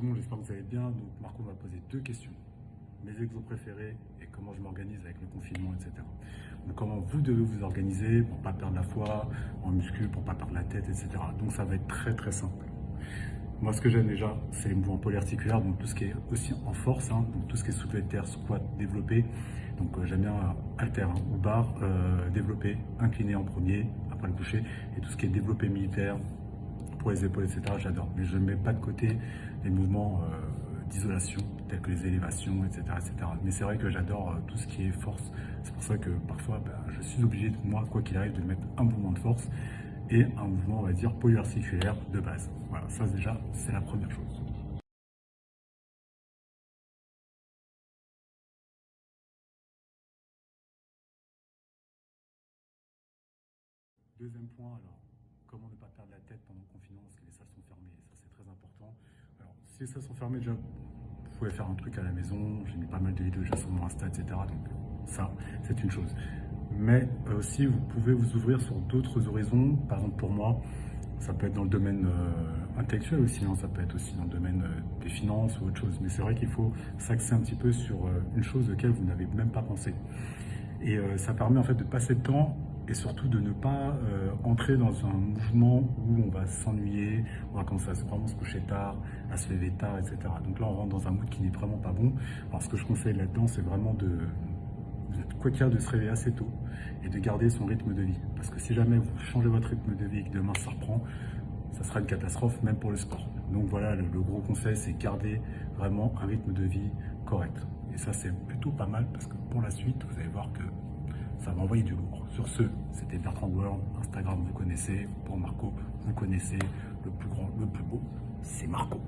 tout le monde, j'espère que vous allez bien. Donc Marco m'a posé deux questions. Mes exos préférés et comment je m'organise avec le confinement, etc. Donc comment vous devez vous organiser pour ne pas perdre la foi en muscu, pour ne pas perdre la tête, etc. Donc ça va être très très simple. Moi, ce que j'aime déjà, c'est les mouvements polyarticulaires, donc tout ce qui est aussi en force, donc tout ce qui est soulevé de terre, squat, développé. Donc j'aime bien halter ou barre, développé, incliné en premier, après le coucher, et tout ce qui est développé militaire, pour les épaules, etc., j'adore. Mais je ne mets pas de côté les mouvements d'isolation, tels que les élévations, etc. etc. Mais c'est vrai que j'adore tout ce qui est force. C'est pour ça que parfois, je suis obligé, moi, quoi qu'il arrive, de mettre un mouvement de force et un mouvement, on va dire, polyarticulaire de base. Voilà, ça déjà, c'est la première chose. Deuxième point, alors, comment ne pas perdre la tête pendant le confinement parce que les salles sont fermées, ça c'est très important. Alors, si les salles sont fermées, déjà, vous pouvez faire un truc à la maison, j'ai mis pas mal de vidéos déjà sur mon Insta, etc. Donc ça, c'est une chose. Mais aussi, vous pouvez vous ouvrir sur d'autres horizons. Par exemple, pour moi, ça peut être dans le domaine intellectuel aussi, ça peut être aussi dans le domaine des finances ou autre chose. Mais c'est vrai qu'il faut s'axer un petit peu sur une chose laquelle vous n'avez même pas pensé. Et ça permet en fait de passer le temps et surtout de ne pas entrer dans un mouvement où on va s'ennuyer, on va commencer à vraiment se coucher tard, à se lever tard, etc. Donc là, on rentre dans un mood qui n'est vraiment pas bon. Alors ce que je conseille là-dedans, c'est vraiment de, quoi qu'il y a, de se réveiller assez tôt et de garder son rythme de vie. Parce que si jamais vous changez votre rythme de vie et que demain ça reprend, ça sera une catastrophe même pour le sport. Donc voilà, le gros conseil, c'est garder vraiment un rythme de vie correct. Et ça, c'est plutôt pas mal parce que pour la suite, vous allez voir que ça va envoyer du lourd. Sur ce, c'était Bertrand World. Instagram, vous connaissez. Pour Marco, vous connaissez. Le plus grand, le plus beau, c'est Marco.